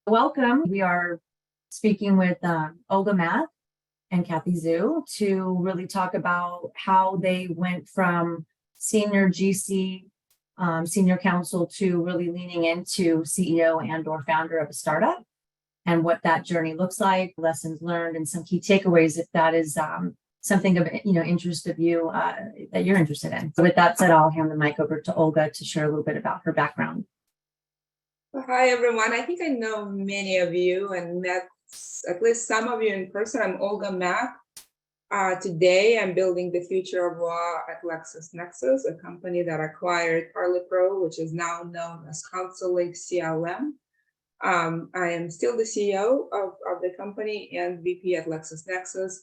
Welcome. We are speaking with Olga and Kathy to really talk about how they went from senior GC, senior counsel to really leaning into CEO and or founder of a startup and what that journey looks like, lessons learned, and some key takeaways if that is something of interest of you that you're interested in. So with that said, I'll hand the mic over to Olga to share a little bit about her background. Hi, everyone. I think I know many of you and met at least some of you in person. I'm Olga Today, I'm building the future of law at LexisNexis, a company that acquired ParleyPro, which is now known as Counsel CLM. I am still the CEO of the company and VP at LexisNexis.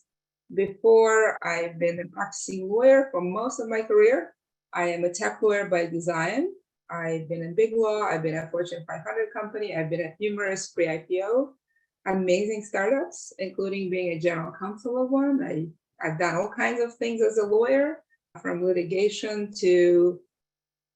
Before, I've been a practicing lawyer for most of my career. I am a tech lawyer by design. I've been in big law, I've been at Fortune 500 company, I've been at numerous pre-IPO, amazing startups, including being a general counsel of one. I've done all kinds of things as a lawyer, from litigation to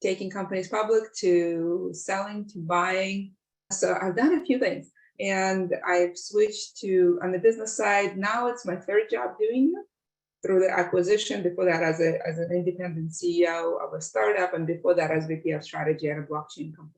taking companies public to selling to buying. So I've done a few things, and I've switched to, on the business side, now it's my third job doing it. Through the acquisition, before that as an independent CEO of a startup, and before that as VP of strategy at a blockchain company.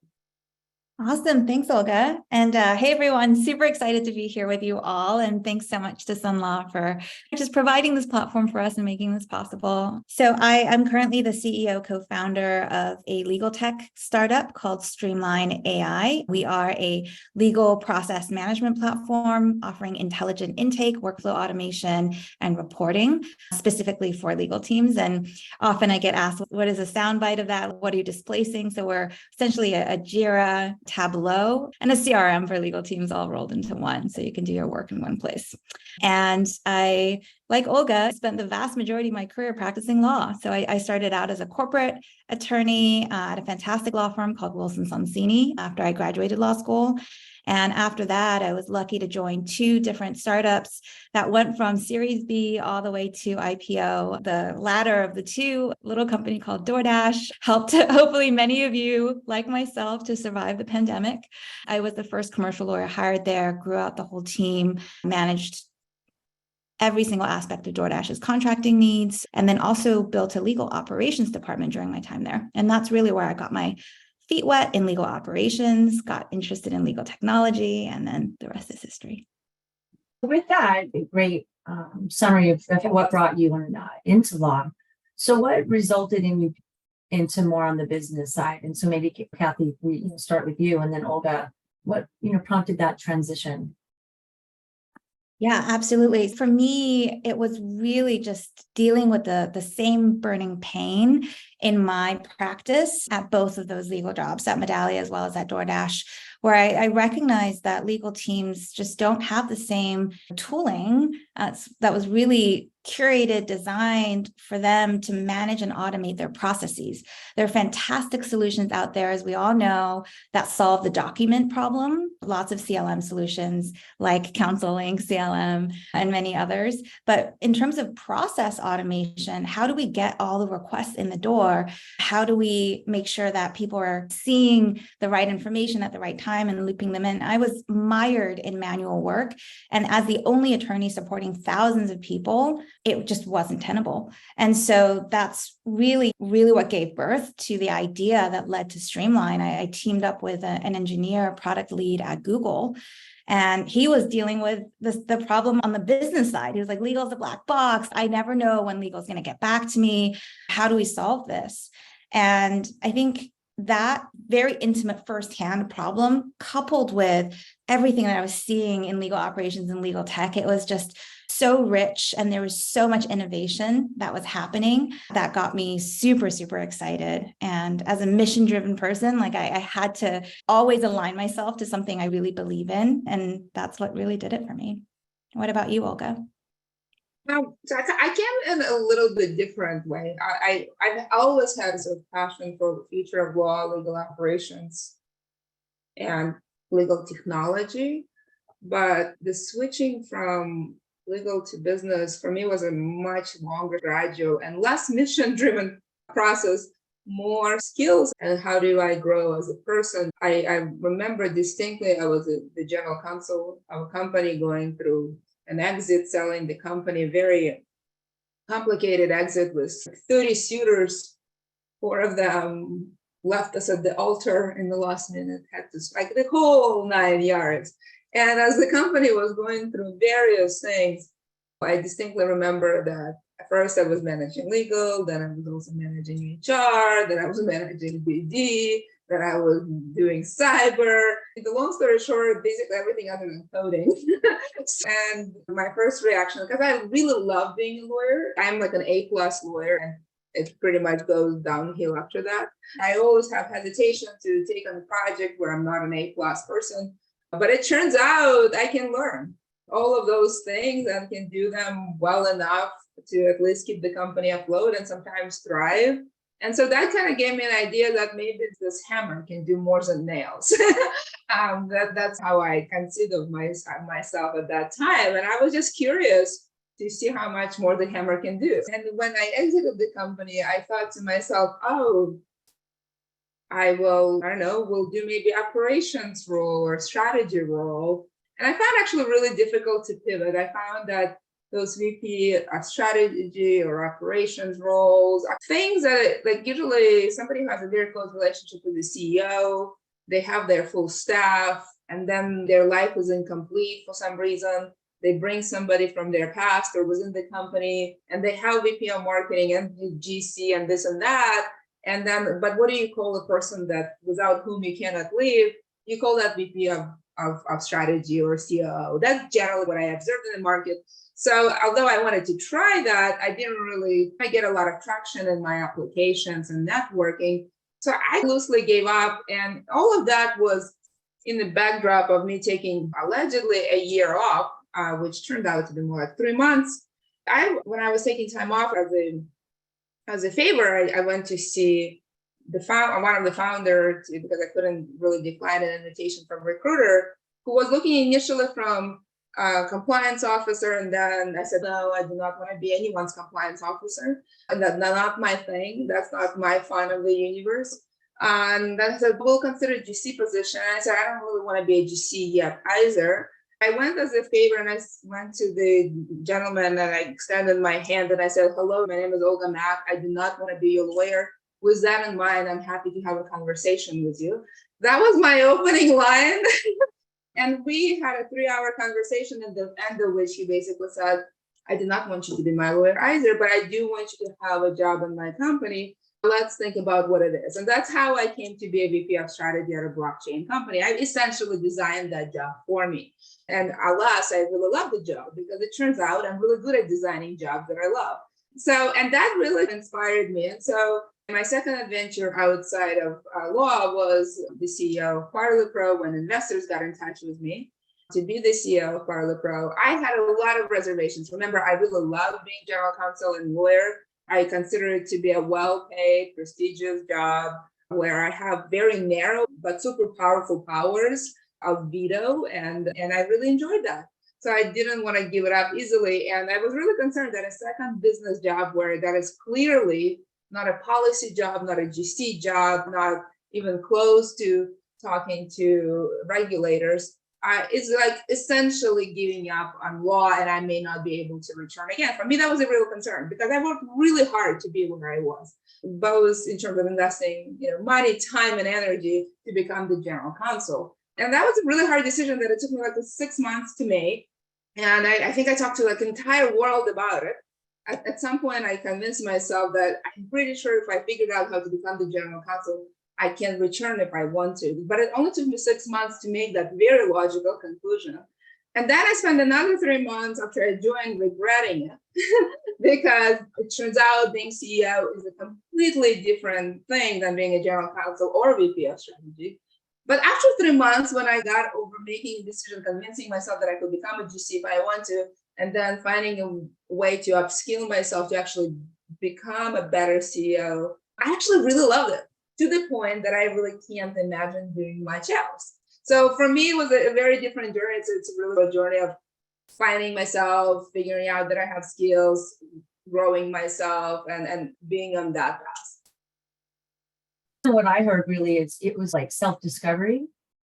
Awesome. Thanks, Olga. And hey, everyone, super excited to be here with you all. And thanks so much to Sun Law for just providing this platform for us and making this possible. So I am currently the CEO, co-founder of a legal tech startup called Streamline AI. We are a legal process management platform offering intelligent intake, workflow automation, and reporting specifically for legal teams. And often I get asked, what is a soundbite of that? What are you displacing? So we're essentially a Jira, Tableau, and a CRM for legal teams all rolled into one. So you can do your work in one place. And I, like Olga, spent the vast majority of my career practicing law. So I started out as a corporate attorney at a fantastic law firm called Wilson Sonsini after I graduated law school. And after that, I was lucky to join two different startups that went from Series B all the way to IPO. The latter of the two, a little company called DoorDash, helped hopefully many of you, like myself, to survive the pandemic. I was the first commercial lawyer hired there, grew out the whole team, managed every single aspect of DoorDash's contracting needs, and then also built a legal operations department during my time there. And that's really where I got my feet wet in legal operations, got interested in legal technology, and then the rest is history. With that, a great summary of what brought you into law. So what resulted in you into more on the business side? And so maybe Kathy, we start with you, and then Olga, what prompted that transition? Yeah, absolutely. For me, it was really just dealing with the same burning pain in my practice at both of those legal jobs, at Medallia as well as at DoorDash, where I recognized that legal teams just don't have the same tooling that was really curated, designed for them to manage and automate their processes. There are fantastic solutions out there, as we all know, that solve the document problem. Lots of CLM solutions like Counsel, CLM, and many others. But in terms of process automation, how do we get all the requests in the door? How do we make sure that people are seeing the right information at the right time and looping them in? I was mired in manual work. And as the only attorney supporting thousands of people, it just wasn't tenable. And so that's really what gave birth to the idea that led to Streamline. I teamed up with an engineer, product lead at Google, and he was dealing with the problem on the business side. He was like, legal's a black box. I never know when legal's going to get back to me. How do we solve this? And I think that very intimate firsthand problem, coupled with everything that I was seeing in legal operations and legal tech, it was just so rich, and there was so much innovation that was happening that got me super, super excited. And as a mission-driven person, like I had to always align myself to something I really believe in, and that's what really did it for me. What about you, Olga? So I came in a little bit different way. I've always had a sort of passion for the future of law, legal operations, and legal technology. But the switching from legal to business for me was a much longer, gradual, and less mission-driven process more skills and how do I grow as a person. I remember distinctly I was the general counsel of a company going through an exit, selling the company, very complicated exit with 30 suitors. 4 of them left us at the altar in the last minute, had to strike the whole 9 yards. And as the company was going through various things, I distinctly remember that at first I was managing legal, then I was also managing HR, then I was managing BD, then I was doing cyber. The long story short, basically everything other than coding. And my first reaction, because I really love being a lawyer, I'm like an A+ lawyer, and it pretty much goes downhill after that. I always have hesitation to take on a project where I'm not an A+ person, but it turns out I can learn all of those things and can do them well enough to at least keep the company afloat and sometimes thrive. And so that kind of gave me an idea that maybe this hammer can do more than nails. That's how I considered myself at that time. And I was just curious to see how much more the hammer can do. And when I exited the company, I thought to myself, oh, will do maybe operations role or strategy role. And I found actually really difficult to pivot. I found that those VP strategy or operations roles are things that, like, usually somebody who has a very close relationship with the CEO, they have their full staff, and then their life is incomplete for some reason. They bring somebody from their past or was in the company, and they have VP of marketing and GC and this and that. And then, but what do you call a person that without whom you cannot live? You call that VP of strategy or COO. That's generally what I observed in the market. So although I wanted to try that, I get a lot of traction in my applications and networking. So I loosely gave up. And all of that was in the backdrop of me taking allegedly a year off, which turned out to be more like 3 months. When I was taking time off as a favor, I went to see one of the founders, because I couldn't really decline an invitation from a recruiter, who was looking initially from compliance officer, and then I said, no, I do not want to be anyone's compliance officer, and that's not my thing. That's not my fun of the universe. And then I said, we'll consider GC position. And I said, I don't really want to be a GC yet either. I went as a favor, and I went to the gentleman and I extended my hand and I said, hello, my name is Olga and Kathy. I do not want to be your lawyer. With that in mind, I'm happy to have a conversation with you. That was my opening line. And we had a 3-hour conversation, at the end of which he basically said, I do not want you to be my lawyer either, but I do want you to have a job in my company. Let's think about what it is. And that's how I came to be a VP of strategy at a blockchain company. I essentially designed that job for me. And alas, I really love the job because it turns out I'm really good at designing jobs that I love. So, and that really inspired me. And so my second adventure outside of law was the CEO of ParleyPro when investors got in touch with me to be the CEO of ParleyPro. I had a lot of reservations. Remember, I really love being general counsel and lawyer. I consider it to be a well-paid, prestigious job where I have very narrow but super powerful powers of veto, and I really enjoyed that. So I didn't want to give it up easily. And I was really concerned that a second business job where that is clearly not a policy job, not a GC job, not even close to talking to regulators, is like essentially giving up on law, and I may not be able to return again. For me, that was a real concern because I worked really hard to be where I was, both in terms of investing, money, time, and energy to become the general counsel. And that was a really hard decision that it took me like 6 months to make. And I think I talked to like the entire world about it. At some point, I convinced myself that I'm pretty sure if I figured out how to become the general counsel, I can return if I want to. But it only took me 6 months to make that very logical conclusion. And then I spent another 3 months after I joined regretting it because it turns out being CEO is a completely different thing than being a general counsel or VP of strategy. But after 3 months, when I got over making a decision, convincing myself that I could become a GC if I want to, and then finding a way to upskill myself to actually become a better CEO, I actually really loved it, to the point that I really can't imagine doing much else. So for me, it was a very different journey. It's really a journey of finding myself, figuring out that I have skills, growing myself, and being on that path. what I heard really is it was like self-discovery,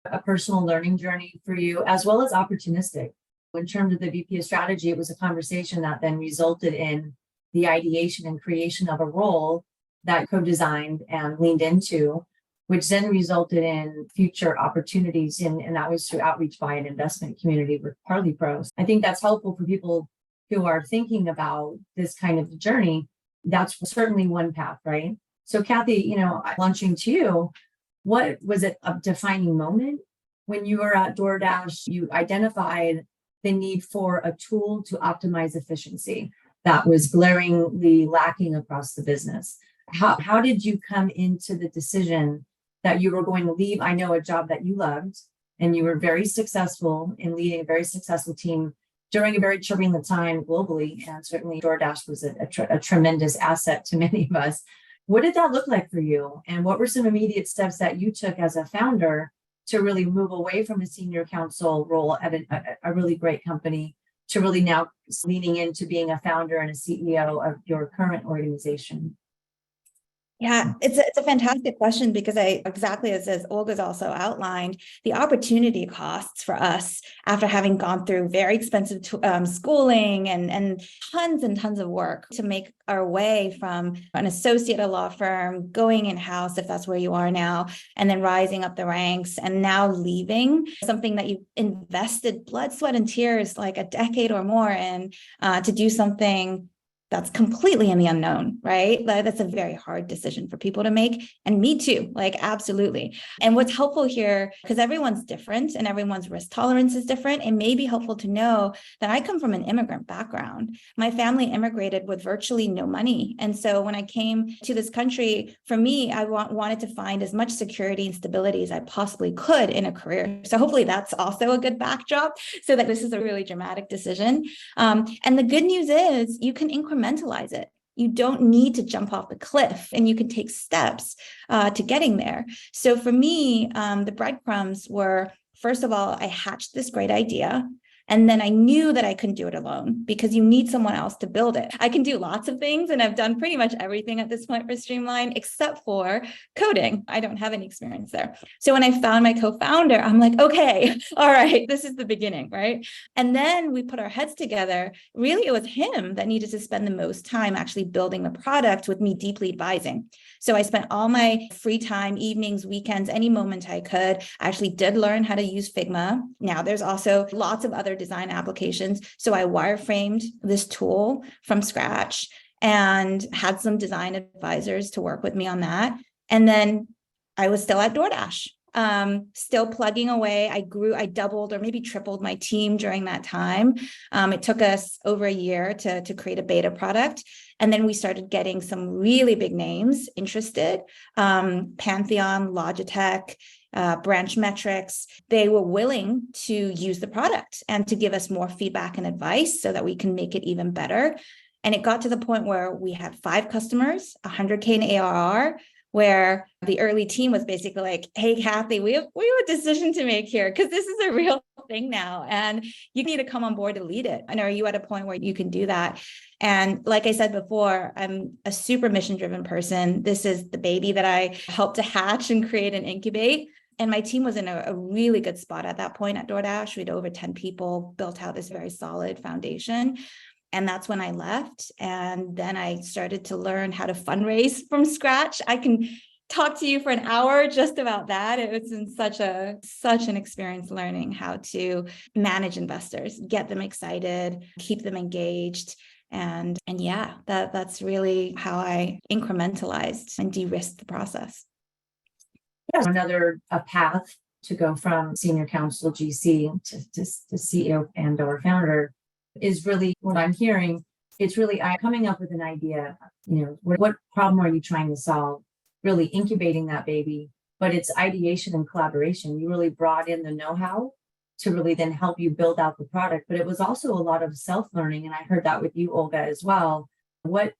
a personal learning journey for you, as well as opportunistic. In terms of the VP of strategy, it was a conversation that then resulted in the ideation and creation of a role that co-designed and leaned into, which then resulted in future opportunities. And that was through outreach by an investment community with Parley Pros. I think that's helpful for people who are thinking about this kind of journey. That's certainly one path, right? So Kathy, launching to you, what was it a defining moment when you were at DoorDash? You identified the need for a tool to optimize efficiency that was glaringly lacking across the business. How did you come into the decision that you were going to leave, I know, a job that you loved, and you were very successful in leading a very successful team during a very turbulent time globally, and certainly DoorDash was a tremendous asset to many of us. What did that look like for you? And what were some immediate steps that you took as a founder to really move away from a senior counsel role at a really great company to really now leaning into being a founder and a CEO of your current organization? Yeah, it's a fantastic question, because exactly as Olga's also outlined, the opportunity costs for us after having gone through very expensive schooling and tons of work to make our way from an associate at a law firm, going in-house, if that's where you are now, and then rising up the ranks, and now leaving something that you invested blood, sweat, and tears like a decade or more in, to do something that's completely in the unknown, right? That's a very hard decision for people to make. And me too, absolutely. And what's helpful here, because everyone's different and everyone's risk tolerance is different, it may be helpful to know that I come from an immigrant background. My family immigrated with virtually no money. And so when I came to this country, for me, I wanted to find as much security and stability as I possibly could in a career. So hopefully that's also a good backdrop, so that this is a really dramatic decision. And the good news is you can incrementalize it. You don't need to jump off the cliff, and you can take steps to getting there. So for me, the breadcrumbs were, first of all, I hatched this great idea. And then I knew that I couldn't do it alone, because you need someone else to build it. I can do lots of things, and I've done pretty much everything at this point for Streamline, except for coding. I don't have any experience there. So when I found my co-founder, I'm like, okay, all right, this is the beginning, right? And then we put our heads together. Really, it was him that needed to spend the most time actually building the product, with me deeply advising. So I spent all my free time, evenings, weekends, any moment I could. I actually did learn how to use Figma. Now there's also lots of other design applications. So I wireframed this tool from scratch and had some design advisors to work with me on that. And then I was still at DoorDash, still plugging away. I doubled or maybe tripled my team during that time. It took us over a year to create a beta product. And then we started getting some really big names interested. Pantheon, Logitech, Branch Metrics. They were willing to use the product and to give us more feedback and advice so that we can make it even better. And it got to the point where we had 5 customers, 100K in ARR, where the early team was basically like, hey, Kathy, we have a decision to make here, because this is a real thing now, and you need to come on board to lead it. And are you at a point where you can do that? And like I said before, I'm a super mission-driven person. This is the baby that I helped to hatch and create and incubate. And my team was in a really good spot at that point at DoorDash. We had over 10 people, built out this very solid foundation. And that's when I left. And then I started to learn how to fundraise from scratch. I can talk to you for an hour just about that. It was in such an experience learning how to manage investors, get them excited, keep them engaged. And yeah, that's really how I incrementalized and de-risked the process. Another path to go from senior counsel GC to CEO and or founder is really what I'm hearing. It's really coming up with an idea, what problem are you trying to solve? Really incubating that baby, but it's ideation and collaboration. You really brought in the know-how to really then help you build out the product, but it was also a lot of self-learning. And I heard that with you, Olga, as well. What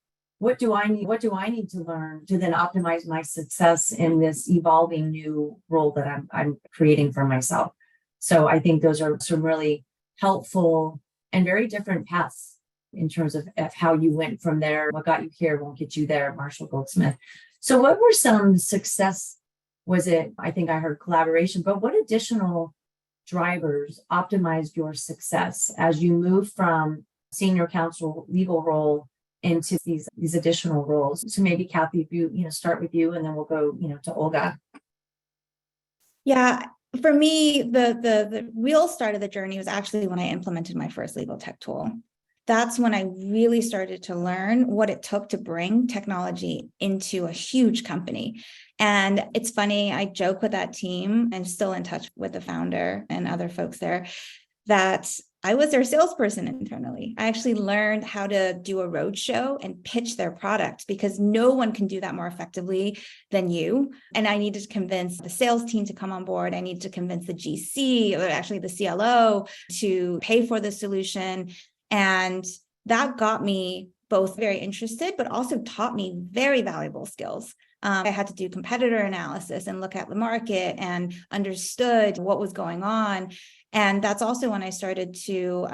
do I need to learn to then optimize my success in this evolving new role that I'm creating for myself? So I think those are some really helpful and very different paths in terms of how you went from there. What got you here won't get you there, Marshall Goldsmith. So what were some success, was it, I think I heard collaboration, but what additional drivers optimized your success as you move from senior counsel legal role into these additional roles? So maybe Kathy, if you start with you, and then we'll go, to Olga. Yeah, for me, the real start of the journey was actually when I implemented my first legal tech tool. That's when I really started to learn what it took to bring technology into a huge company. And it's funny, I joke with that team and still in touch with the founder and other folks there, that I was their salesperson internally. I actually learned how to do a roadshow and pitch their product, because no one can do that more effectively than you. And I needed to convince the sales team to come on board. I needed to convince the GC, or actually the CLO, to pay for the solution. And that got me both very interested, but also taught me very valuable skills. I had to do competitor analysis and look at the market and understood what was going on. And that's also when I started to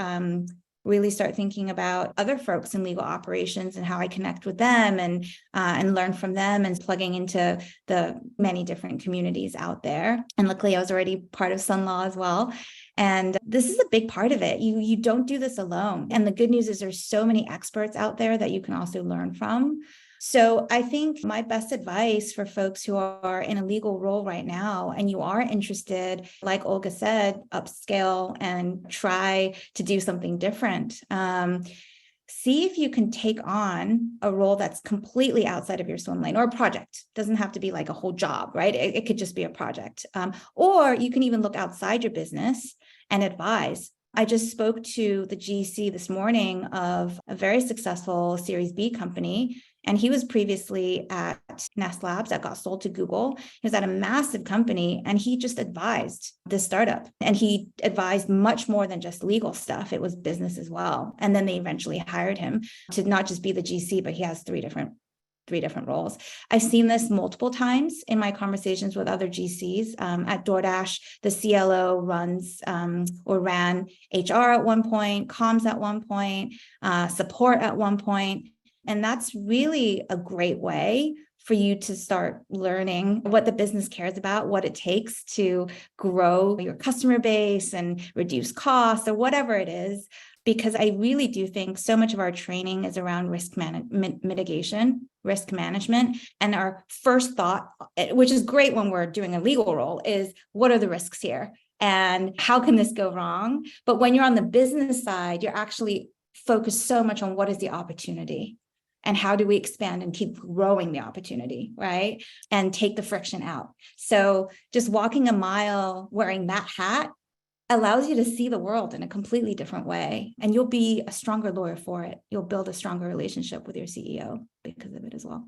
really start thinking about other folks in legal operations and how I connect with them and learn from them, and plugging into the many different communities out there. And luckily, I was already part of Sun Law as well. And this is a big part of it. You don't do this alone. And the good news is there's so many experts out there that you can also learn from. So I think my best advice for folks who are in a legal role right now, and you are interested, like Olga said, upscale and try to do something different. See if you can take on a role that's completely outside of your swim lane, or a project. It doesn't have to be like a whole job, right? It could just be a project. Or you can even look outside your business and advise. I just spoke to the GC this morning of a very successful Series B company, and he was previously at Nest Labs that got sold to Google. He was at a massive company, and he just advised this startup. And he advised much more than just legal stuff. It was business as well. And then they eventually hired him to not just be the GC, but he has three different roles. I've seen this multiple times in my conversations with other GCs. At DoorDash, the CLO runs or ran HR at one point, comms at one point, support at one point. And that's really a great way for you to start learning what the business cares about, what it takes to grow your customer base and reduce costs, or whatever it is. Because I really do think so much of our training is around risk mitigation, risk management. And our first thought, which is great when we're doing a legal role, is what are the risks here? And how can this go wrong? But when you're on the business side, you're actually focused so much on what is the opportunity and how do we expand and keep growing the opportunity, right? And take the friction out. So just walking a mile wearing that hat allows you to see the world in a completely different way. And you'll be a stronger lawyer for it. You'll build a stronger relationship with your CEO because of it as well.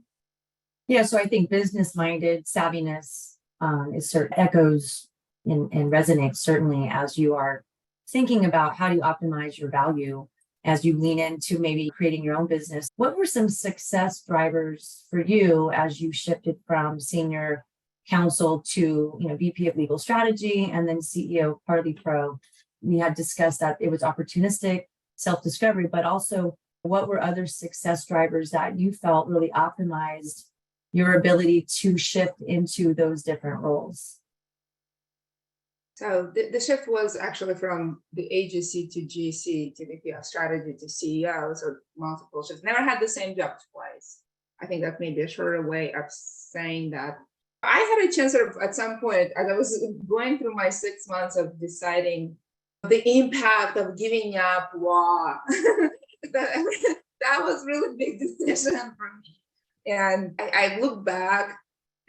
Yeah, so I think business-minded savviness echoes and resonates certainly as you are thinking about how do you optimize your value as you lean into maybe creating your own business. What were some success drivers for you as you shifted from senior counsel to VP of legal strategy and then CEO of Parley Pro? We had discussed that it was opportunistic self-discovery, but also what were other success drivers that you felt really optimized your ability to shift into those different roles? So the shift was actually from the agency to GC to VP of strategy to CEO, so multiple shifts. Never had the same job twice. I think that may be a shorter way of saying that. I had a chance at some point, as I was going through my 6 months of deciding the impact of giving up law. That was really big decision for me. And I looked back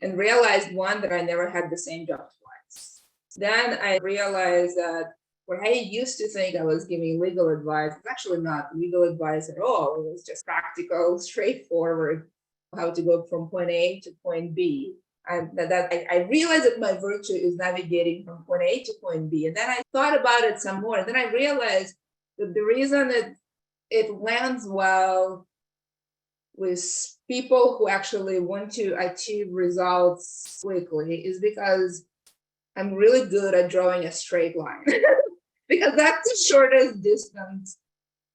and realized, one, that I never had the same job twice. Then I realized that what I used to think I was giving legal advice was actually not legal advice at all. It was just practical, straightforward, how to go from point A to point B. And I realized that my virtue is navigating from point A to point B. And then I thought about it some more. And then I realized that the reason that it lands well with people who actually want to achieve results quickly is because I'm really good at drawing a straight line. Because that's the shortest distance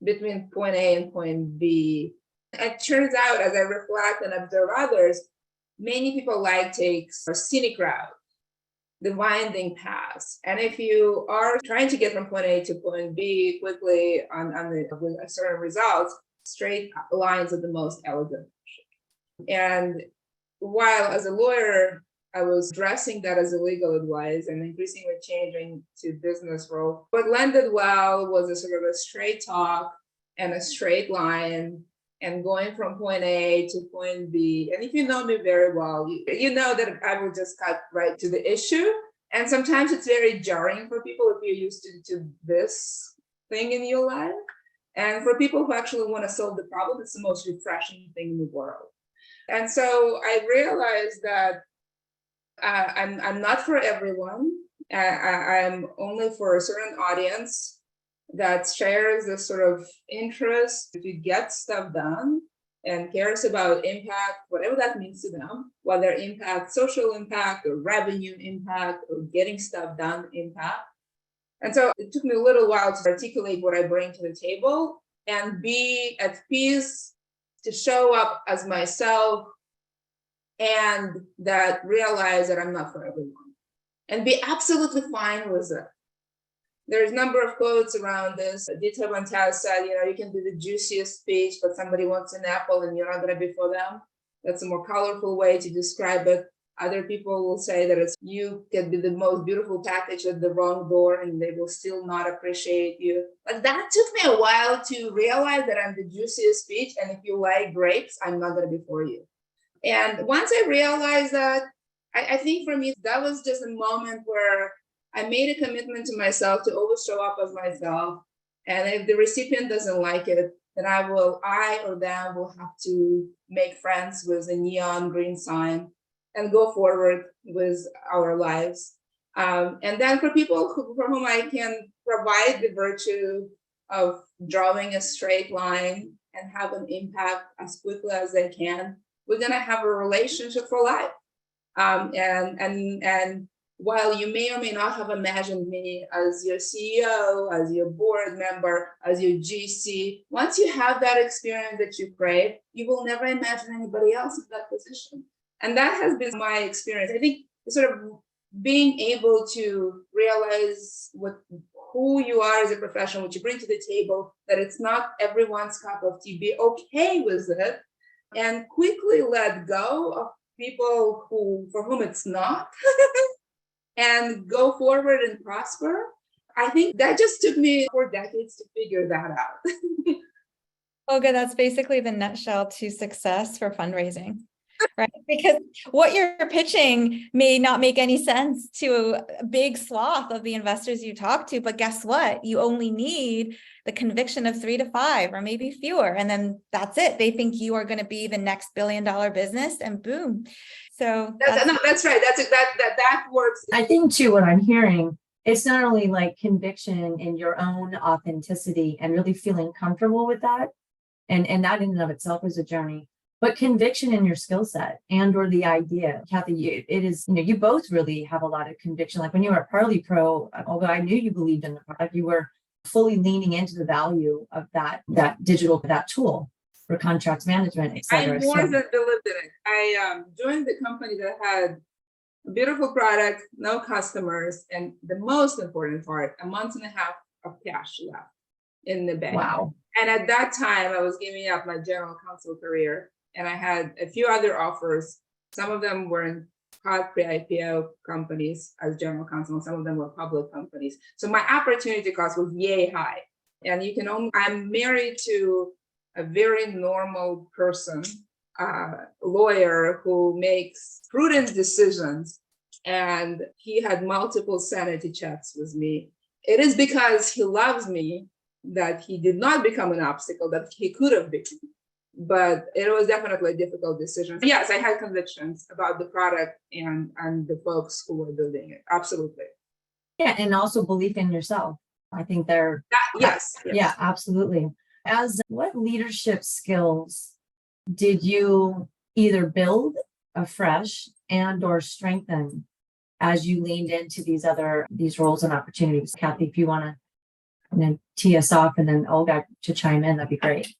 between point A and point B. It turns out, as I reflect and observe others, many people takes a scenic route, the winding path. And if you are trying to get from point A to point B quickly with certain results, straight lines are the most elegant. And while as a lawyer, I was addressing that as a legal advice and increasingly changing to business role, what landed well was a sort of a straight talk and a straight line and going from point A to point B. And if you know me very well, you know that I will just cut right to the issue. And sometimes it's very jarring for people if you're used to this thing in your life. And for people who actually want to solve the problem, it's the most refreshing thing in the world. And so I realized that I'm not for everyone. I'm only for a certain audience that shares this sort of interest to get stuff done and cares about impact, whatever that means to them, whether impact, social impact or revenue impact or getting stuff done impact. And so it took me a little while to articulate what I bring to the table and be at peace to show up as myself and that realize that I'm not for everyone and be absolutely fine with it. There's a number of quotes around this. Dita Van said, you can do the juiciest speech, but somebody wants an apple and you're not going to be for them. That's a more colorful way to describe it. Other people will say that you can be the most beautiful package at the wrong door and they will still not appreciate you. But that took me a while to realize that I'm the juiciest speech. And if you like grapes, I'm not going to be for you. And once I realized that, I think for me, that was just a moment where I made a commitment to myself to always show up as myself. And if the recipient doesn't like it, then I or them will have to make friends with a neon green sign and go forward with our lives. And then for people for whom I can provide the virtue of drawing a straight line and have an impact as quickly as they can, we're gonna have a relationship for life. And while you may or may not have imagined me as your CEO, as your board member, as your GC, once you have that experience that you crave, you will never imagine anybody else in that position. And that has been my experience. I think sort of being able to realize who you are as a professional, what you bring to the table, that it's not everyone's cup of tea, be okay with it, and quickly let go of people for whom it's not, and go forward and prosper. I think that just took me 4 decades to figure that out. Olga, that's basically the nutshell to success for fundraising, right? Because what you're pitching may not make any sense to a big swath of the investors you talk to, but guess what? You only need the conviction of 3 to 5 or maybe fewer. And then that's it. They think you are going to be the next $1 billion business and boom. So that's right. That works. I think too, what I'm hearing, it's not only like conviction in your own authenticity and really feeling comfortable with that. And that in and of itself is a journey, but conviction in your skill set and or the idea. Kathy, it is, you both really have a lot of conviction. Like when you were at Parley Pro, although I knew you believed in the product, you were fully leaning into the value of that tool for contracts management, et cetera. I more than believed in it. I joined the company that had a beautiful product, no customers, and the most important part, 1.5 months of cash left in the bank. Wow. And at that time, I was giving up my general counsel career, and I had a few other offers. Some of them were in pre-IPO companies as general counsel, and some of them were public companies. So my opportunity cost was yay high. And I'm married to a very normal person, lawyer who makes prudent decisions. And he had multiple sanity checks with me. It is because he loves me that he did not become an obstacle that he could have become. But it was definitely a difficult decision. Yes, I had convictions about the product and the folks who were building it. Absolutely. Yeah, and also belief in yourself. I think yes. Yeah, absolutely. What leadership skills did you either build afresh and or strengthen as you leaned into these roles and opportunities? Kathy, if you want to tee us off and then Olga to chime in, that'd be great.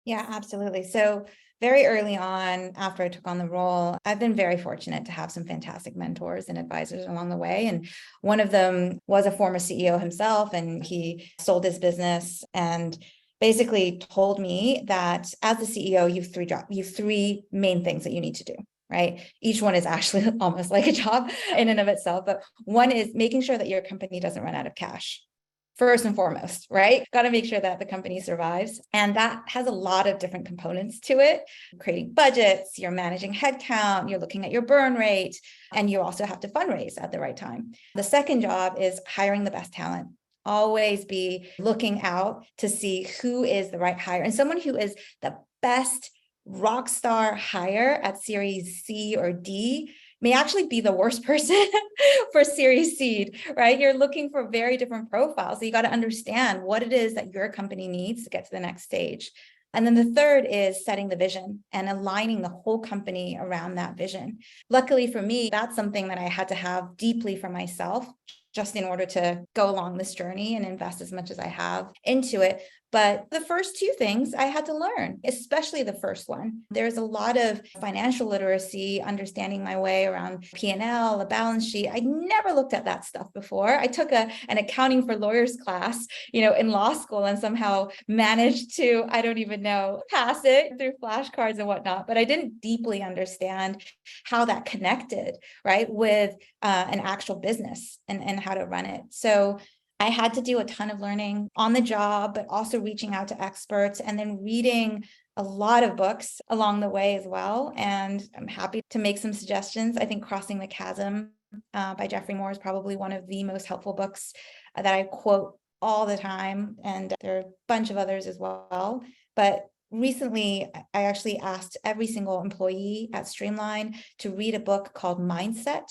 Yeah, absolutely. So very early on, after I took on the role, I've been very fortunate to have some fantastic mentors and advisors along the way. And one of them was a former CEO himself, and he sold his business and basically told me that as the CEO, you have three jobs, you have three main things that you need to do. Right. Each one is actually almost like a job in and of itself. But one is making sure that your company doesn't run out of cash. First and foremost, right? Got to make sure that the company survives. And that has a lot of different components to it. Creating budgets, you're managing headcount, you're looking at your burn rate, and you also have to fundraise at the right time. The second job is hiring the best talent. Always be looking out to see who is the right hire and someone who is the best rock star hire at Series C or D may actually be the worst person for Series Seed, right? You're looking for very different profiles. So you got to understand what it is that your company needs to get to the next stage. And then the third is setting the vision and aligning the whole company around that vision. Luckily for me, that's something that I had to have deeply for myself, just in order to go along this journey and invest as much as I have into it. But the first two things I had to learn, especially the first one. There's a lot of financial literacy, understanding my way around P&L, a balance sheet. I never looked at that stuff before. I took an accounting for lawyers class, in law school and somehow managed to, I don't even know, pass it through flashcards and whatnot. But I didn't deeply understand how that connected, right, with an actual business and how to run it. So I had to do a ton of learning on the job, but also reaching out to experts and then reading a lot of books along the way as well. And I'm happy to make some suggestions. I think Crossing the Chasm by Jeffrey Moore is probably one of the most helpful books that I quote all the time. And there are a bunch of others as well. But recently, I actually asked every single employee at Streamline to read a book called Mindset,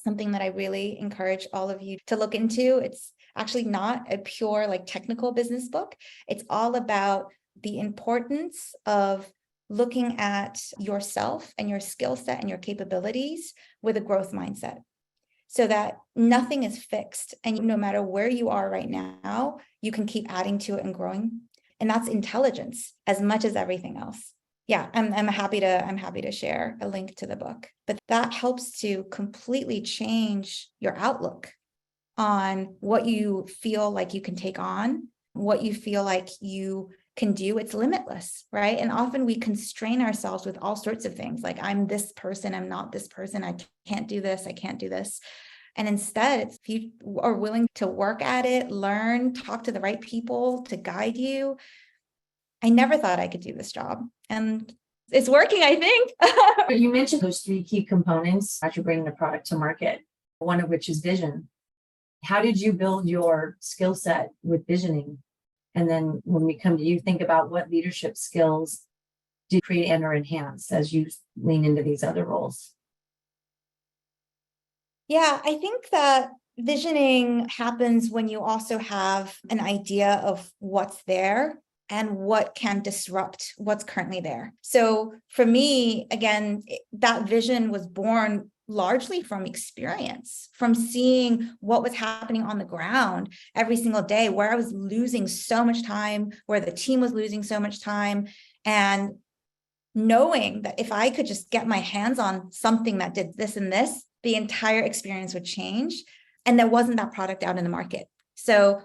something that I really encourage all of you to look into. It's actually not a pure technical business book. It's all about the importance of looking at yourself and your skill set and your capabilities with a growth mindset, so that nothing is fixed. And no matter where you are right now, you can keep adding to it and growing. And that's intelligence as much as everything else. Yeah, I'm happy to share a link to the book, but that helps to completely change your outlook on what you feel like you can take on, what you feel like you can do. It's limitless, right? And often we constrain ourselves with all sorts of things, like I'm this person, I'm not this person, I can't do this, I can't do this. And instead, if you are willing to work at it, learn, talk to the right people to guide you. I never thought I could do this job, and it's working, I think. You mentioned those three key components as you're bringing the product to market, one of which is vision. How did you build your skill set with visioning? And then when we come to you, think about what leadership skills do you create and or enhance as you lean into these other roles? Yeah, I think that visioning happens when you also have an idea of what's there and what can disrupt what's currently there. So for me, again, that vision was born largely from experience, from seeing what was happening on the ground every single day, where I was losing so much time, where the team was losing so much time, and knowing that if I could just get my hands on something that did this and this, the entire experience would change. And there wasn't that product out in the market. So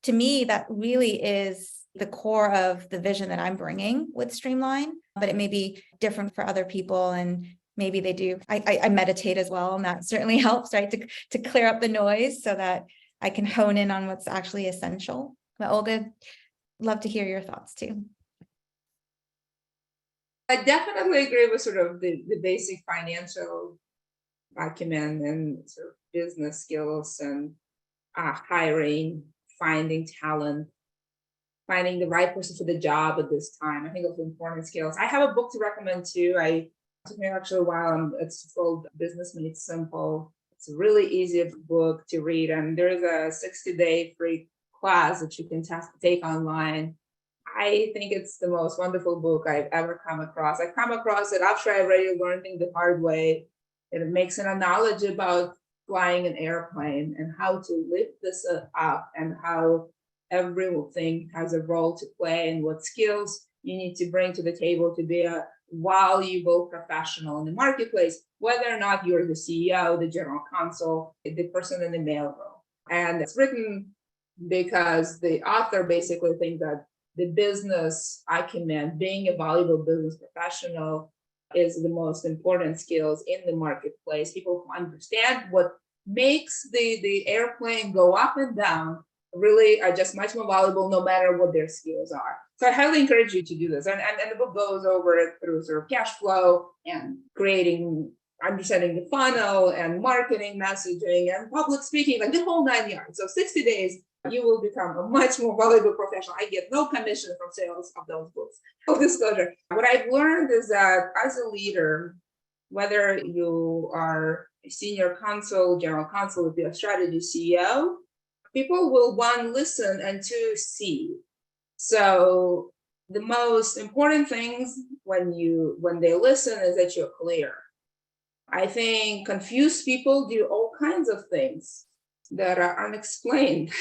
to me, that really is the core of the vision that I'm bringing with Streamline, but it may be different for other people, and maybe they do. I meditate as well, and that certainly helps, right, to clear up the noise so that I can hone in on what's actually essential. But Olga, love to hear your thoughts too. I definitely agree with sort of the basic financial acumen and sort of business skills and hiring, finding talent, finding the right person for the job at this time. I think those are important skills. I have a book to recommend too. It took me actually a while. It's called Business Made Simple. It's a really easy book to read, and there's a 60-day free class that you can take online. I think it's the most wonderful book I've ever come across. I come across it after I already learned it the hard way. It makes an analogy about flying an airplane and how to lift this up and how everything has a role to play and what skills you need to bring to the table to be a valuable professional in the marketplace, whether or not you're the CEO, the general counsel, the person in the mailroom. And it's written because the author basically thinks that the business acumen, being a valuable business professional, is the most important skills in the marketplace. People who understand what makes the airplane go up and down really are just much more valuable no matter what their skills are. So I highly encourage you to do this. And the book goes over it through sort of cash flow and understanding the funnel and marketing, messaging, and public speaking, like the whole 9 yards. So 60 days, you will become a much more valuable professional. I get no commission from sales of those books. Full disclosure. What I've learned is that as a leader, whether you are a senior counsel, general counsel, if you're a strategy CEO, people will, one, listen, and two, see. So the most important things when they listen is that you're clear. I think confused people do all kinds of things that are unexplained.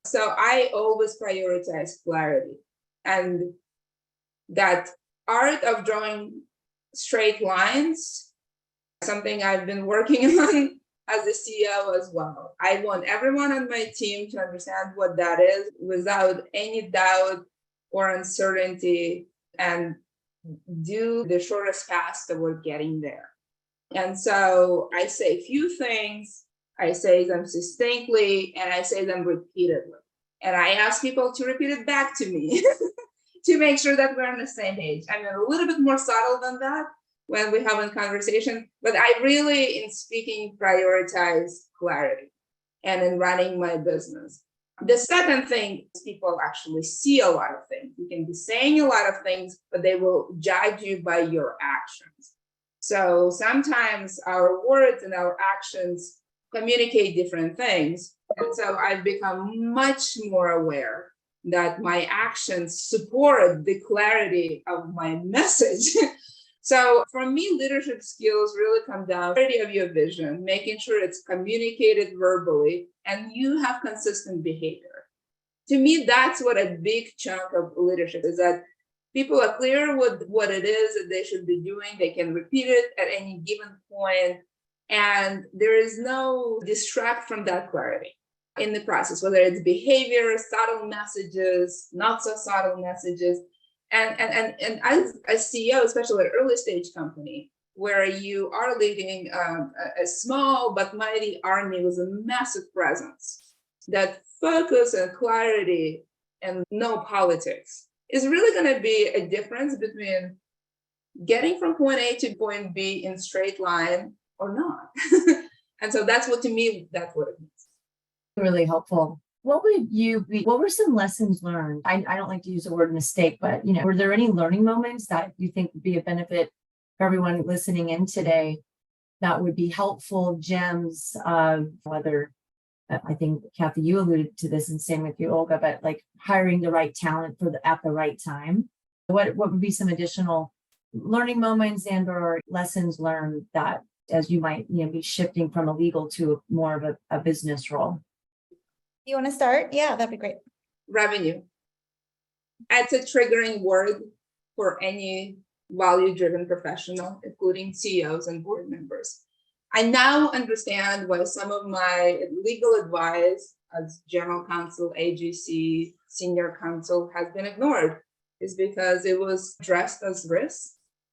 So I always prioritize clarity, and that art of drawing straight lines, something I've been working on as a CEO as well. I want everyone on my team to understand what that is without any doubt or uncertainty, and do the shortest path toward getting there. And so I say few things, I say them succinctly, and I say them repeatedly. And I ask people to repeat it back to me to make sure that we're on the same page. I'm a little bit more subtle than that when we have a conversation, but I really, in speaking, prioritize clarity and in running my business. The second thing is people actually see a lot of things. You can be saying a lot of things, but they will judge you by your actions. So sometimes our words and our actions communicate different things. And so I've become much more aware that my actions support the clarity of my message. So for me, leadership skills really come down to clarity of your vision, making sure it's communicated verbally, and you have consistent behavior. To me, that's what a big chunk of leadership is, that people are clear what it is that they should be doing. They can repeat it at any given point, and there is no distract from that clarity in the process, whether it's behavior, subtle messages, not so subtle messages. And as a CEO, especially an early stage company, where you are leading a small but mighty army with a massive presence, that focus and clarity and no politics is really going to be a difference between getting from point A to point B in straight line or not. And so that's what, to me, that's what it means. Really helpful. What were some lessons learned? I don't like to use the word mistake, but were there any learning moments that you think would be a benefit for everyone listening in today that would be helpful gems of whether, I think Kathy, you alluded to this, and same with you, Olga, but like hiring the right talent at the right time? What would be some additional learning moments and or lessons learned that as you might be shifting from a legal to more of a business role? You want to start? Yeah, that'd be great. Revenue. It's a triggering word for any value-driven professional, including CEOs and board members. I now understand why some of my legal advice as general counsel, AGC, senior counsel has been ignored, is because it was dressed as risk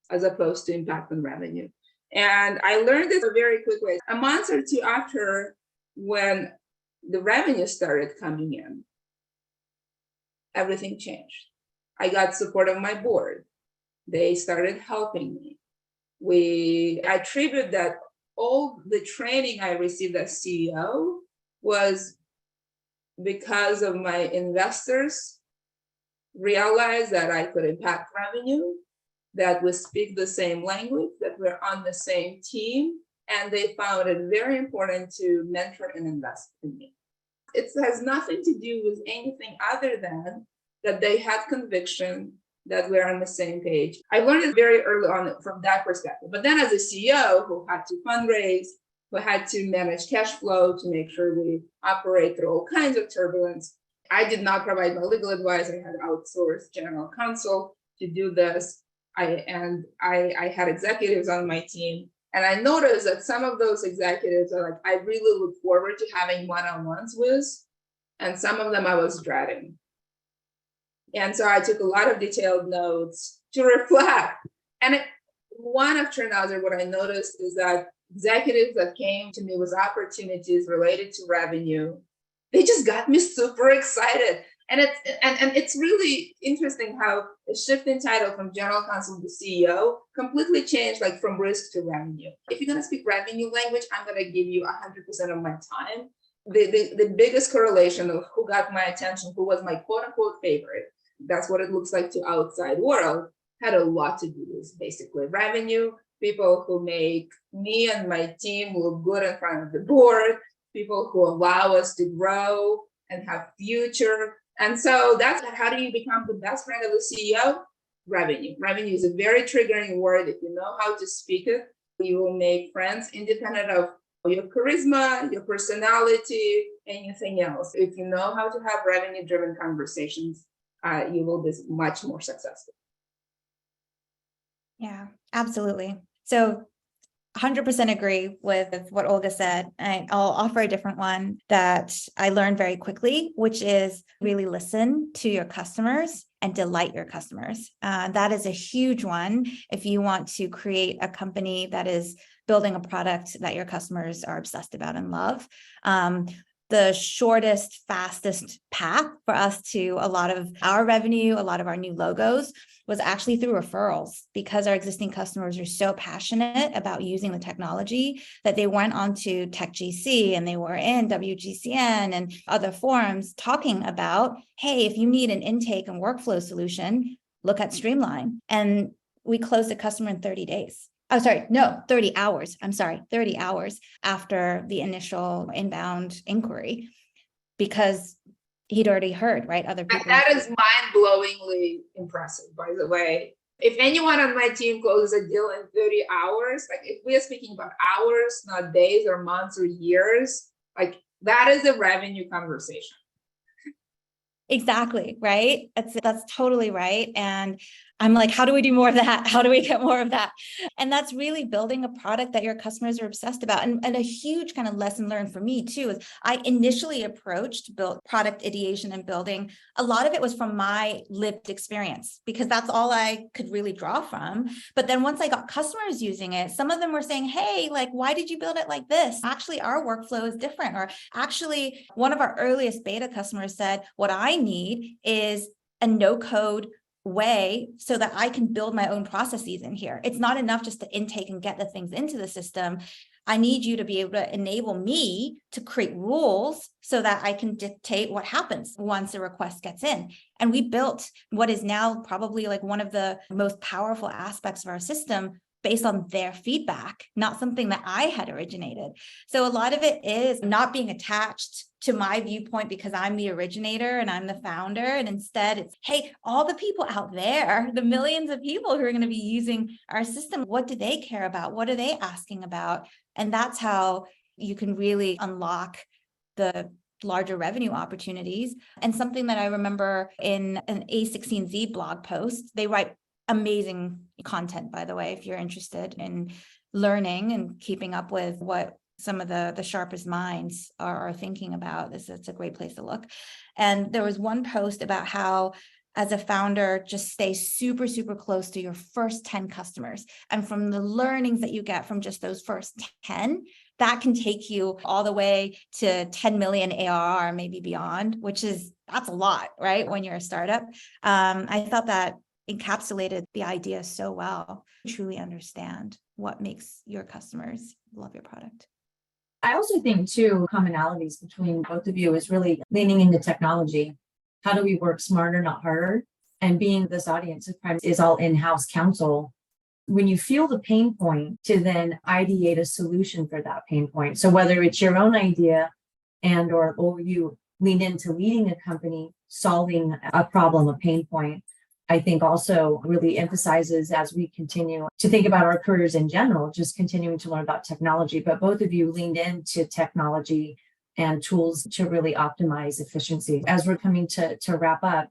as opposed to impact on revenue. And I learned it a very quick way. A month or two after, when the revenue started coming in, everything changed. I got support of my board. They started helping me. I attribute that all the training I received as CEO was because of my investors realized that I could impact revenue, that we speak the same language, that we're on the same team, and they found it very important to mentor and invest in me. It has nothing to do with anything other than that they had conviction that we're on the same page. I learned it very early on from that perspective. But then as a CEO who had to fundraise, who had to manage cash flow to make sure we operate through all kinds of turbulence, I did not provide my legal advice. I had outsourced general counsel. to do this. I had executives on my team, and I noticed that some of those executives are like, I really look forward to having one-on-ones with, and some of them I was dreading. And so I took a lot of detailed notes to reflect. And one of Trinazar, what I noticed is that executives that came to me with opportunities related to revenue, they just got me super excited. And it's really interesting how a shift in title from general counsel to CEO completely changed, like from risk to revenue. If you're going to speak revenue language, I'm going to give you 100% of my time. The biggest correlation of who got my attention, who was my quote unquote favorite, that's what it looks like to outside world, had a lot to do with basically revenue, people who make me and my team look good in front of the board, people who allow us to grow and have future. And so that's how do you become the best friend of the CEO? Revenue. Revenue is a very triggering word. If you know how to speak it, you will make friends independent of your charisma, your personality, anything else. If you know how to have revenue-driven conversations, you will be much more successful. Yeah, absolutely. So 100% agree with what Olga said. I'll offer a different one that I learned very quickly, which is really listen to your customers and delight your customers. That is a huge one if you want to create a company that is building a product that your customers are obsessed about and love. The shortest, fastest path for us to a lot of our revenue, a lot of our new logos was actually through referrals, because our existing customers are so passionate about using the technology that they went onto TechGC and they were in WGCN and other forums talking about, hey, if you need an intake and workflow solution, look at Streamline. And we closed a customer in 30 days. Oh, sorry, no, 30 hours. I'm sorry, 30 hours after the initial inbound inquiry, because he'd already heard, right? Other people. That is mind-blowingly impressive, by the way. If anyone on my team closes a deal in 30 hours, like if we are speaking about hours, not days or months or years, like that is a revenue conversation. Exactly, right? That's totally right. And I'm like, how do we do more of that? How do we get more of that? And that's really building a product that your customers are obsessed about. And a huge kind of lesson learned for me too is I initially built product ideation and building. A lot of it was from my lived experience, because that's all I could really draw from. But then once I got customers using it, some of them were saying, hey, like, why did you build it like this? Actually, our workflow is different. Or actually, one of our earliest beta customers said, what I need is a no-code way so that I can build my own processes in here. It's not enough just to intake and get the things into the system. I need you to be able to enable me to create rules so that I can dictate what happens once a request gets in. And we built what is now probably like one of the most powerful aspects of our system based on their feedback, not something that I had originated. So a lot of it is not being attached to my viewpoint because I'm the originator and I'm the founder. And instead it's, hey, all the people out there, the millions of people who are going to be using our system, what do they care about? What are they asking about? And that's how you can really unlock the larger revenue opportunities. And something that I remember in an A16Z blog post, they write amazing content, by the way, if you're interested in learning and keeping up with what some of the sharpest minds are thinking about. It's a great place to look. And there was one post about how, as a founder, just stay super, super close to your first 10 customers. And from the learnings that you get from just those first 10, that can take you all the way to 10 million ARR, maybe beyond, that's a lot, right? When you're a startup. I thought that encapsulated the idea so well. Truly understand what makes your customers love your product. I also think too, commonalities between both of you is really leaning into technology. How do we work smarter, not harder? And being this audience is all in-house counsel. When you feel the pain point, to then ideate a solution for that pain point. So whether it's your own idea or you lean into leading a company, solving a problem, a pain point, I think also really emphasizes, as we continue to think about our careers in general, just continuing to learn about technology. But both of you leaned into technology and tools to really optimize efficiency. As we're coming to wrap up,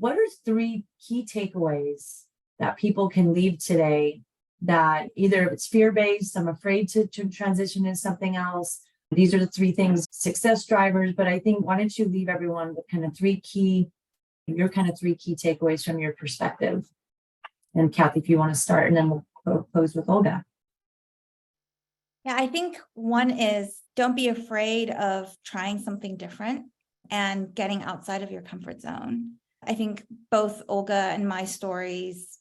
what are 3 key takeaways that people can leave today that either if it's fear-based, I'm afraid to transition into something else. These are the 3 things, success drivers, but I think why don't you leave everyone with kind of 3 key takeaways from your perspective? And Kathy, if you want to start, and then we'll close with Olga. Yeah, I think one is don't be afraid of trying something different and getting outside of your comfort zone. I think both Olga and my stories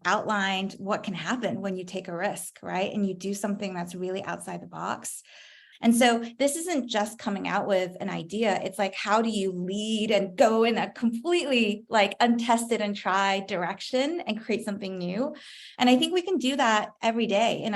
outlined what can happen when you take a risk, right? And you do something that's really outside the box. And so this isn't just coming out with an idea. It's like, how do you lead and go in a completely like untested and tried direction and create something new? And I think we can do that every day in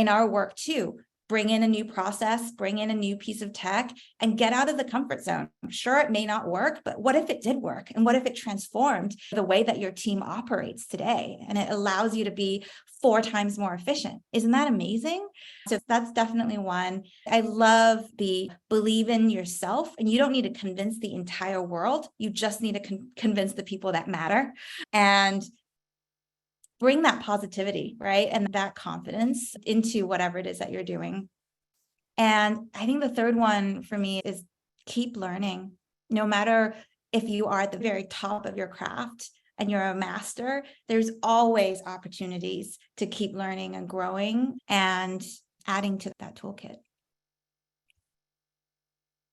our work too. Bring in a new process, bring in a new piece of tech, and get out of the comfort zone. I'm sure it may not work, but what if it did work? And what if it transformed the way that your team operates today? And it allows you to be 4 times more efficient. Isn't that amazing? So that's definitely one. I love the believe in yourself, and you don't need to convince the entire world. You just need to convince the people that matter. And bring that positivity, right? And that confidence into whatever it is that you're doing. And I think the third one for me is keep learning. No matter if you are at the very top of your craft and you're a master, there's always opportunities to keep learning and growing and adding to that toolkit.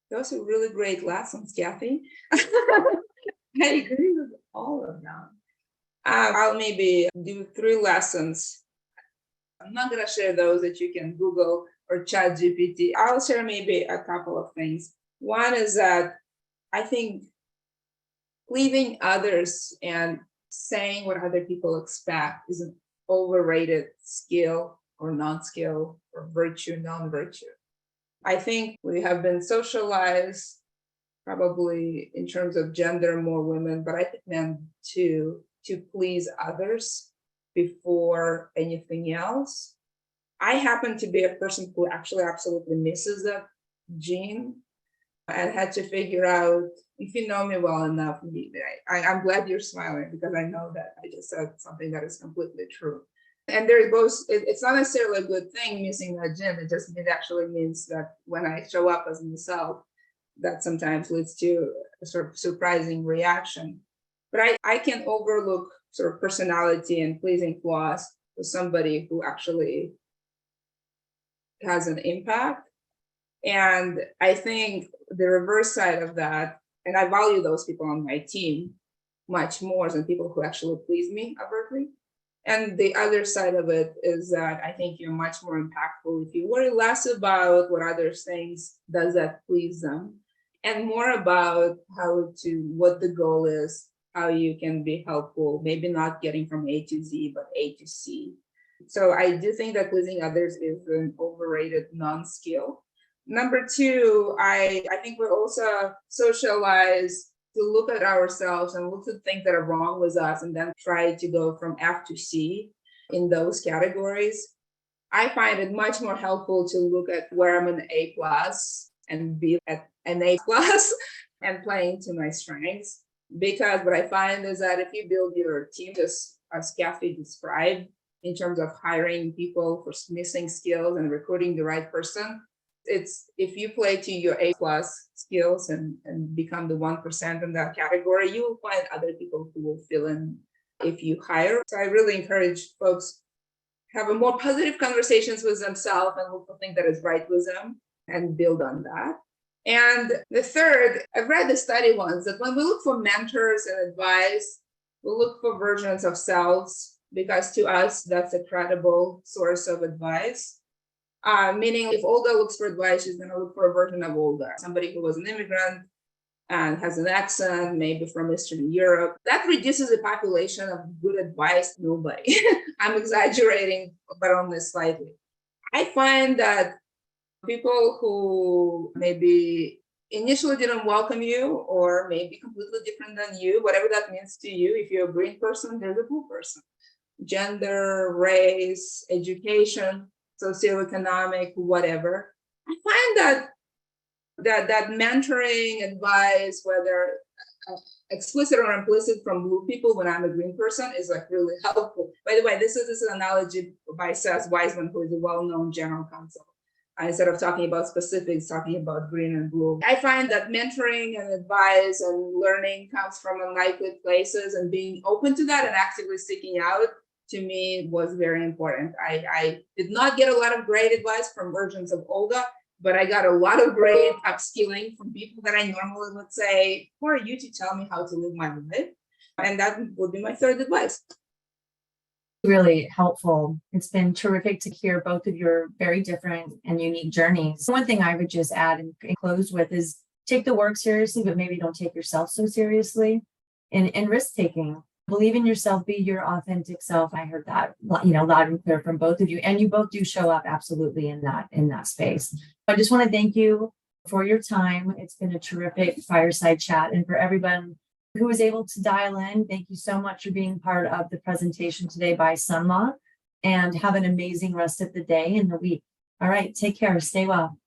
Those are really great lessons, Kathy. I agree with all of them. I'll maybe do 3 lessons. I'm not going to share those that you can Google or chat GPT. I'll share maybe a couple of things. One is that I think pleasing others and saying what other people expect is an overrated skill or non-skill or virtue, non-virtue. I think we have been socialized, probably in terms of gender, more women, but I think men too, to please others before anything else. I happen to be a person who actually absolutely misses that gene and had to figure out, if you know me well enough, I'm glad you're smiling because I know that I just said something that is completely true. And there's both, it's not necessarily a good thing missing that gene. It actually means that when I show up as myself, that sometimes leads to a sort of surprising reaction. But I can overlook sort of personality and pleasing flaws to somebody who actually has an impact. And I think the reverse side of that, and I value those people on my team much more than people who actually please me overtly. And the other side of it is that I think you're much more impactful if you worry less about what others think, does that please them, and more about what the goal is, how you can be helpful, maybe not getting from A to Z, but A to C. So I do think that pleasing others is an overrated non-skill. Number 2, I think we're also socialized to look at ourselves and look at things that are wrong with us and then try to go from F to C in those categories. I find it much more helpful to look at where I'm an A+ and be at an A+ and playing to my strengths. Because what I find is that if you build your team, just as Kathy described, in terms of hiring people for missing skills and recruiting the right person, it's if you play to your A+ skills and become the 1% in that category, you will find other people who will fill in if you hire. So I really encourage folks have a more positive conversations with themselves and look for things that is right with them and build on that. And the third, I've read the study once that when we look for mentors and advice, we look for versions of selves because to us, that's a credible source of advice. Meaning if Olga looks for advice, she's going to look for a version of Olga, somebody who was an immigrant and has an accent, maybe from Eastern Europe. That reduces the population of good advice. Nobody. I'm exaggerating, but only slightly. I find that people who maybe initially didn't welcome you or maybe completely different than you, whatever that means to you, if you're a green person, there's a blue person. Gender, race, education, socioeconomic, whatever. I find that mentoring advice, whether explicit or implicit from blue people when I'm a green person is like really helpful. By the way, this is an analogy by Seth Wiseman, who is a well-known general counsel. Instead of talking about specifics, talking about green and blue. I find that mentoring and advice and learning comes from unlikely places, and being open to that and actively seeking out, to me, was very important. I did not get a lot of great advice from versions of Olga, but I got a lot of great upskilling from people that I normally would say, who are you to tell me how to live my life? And that would be my third advice. Really helpful. It's been terrific to hear both of your very different and unique journeys. One thing I would just add and close with is take the work seriously, but maybe don't take yourself so seriously. And risk taking. Believe in yourself, be your authentic self. I heard that, loud and clear from both of you. And you both do show up absolutely in that space. I just want to thank you for your time. It's been a terrific fireside chat. And for everyone who was able to dial in, thank you so much for being part of the presentation today by Sunlaw, and have an amazing rest of the day and the week. All right, take care. Stay well.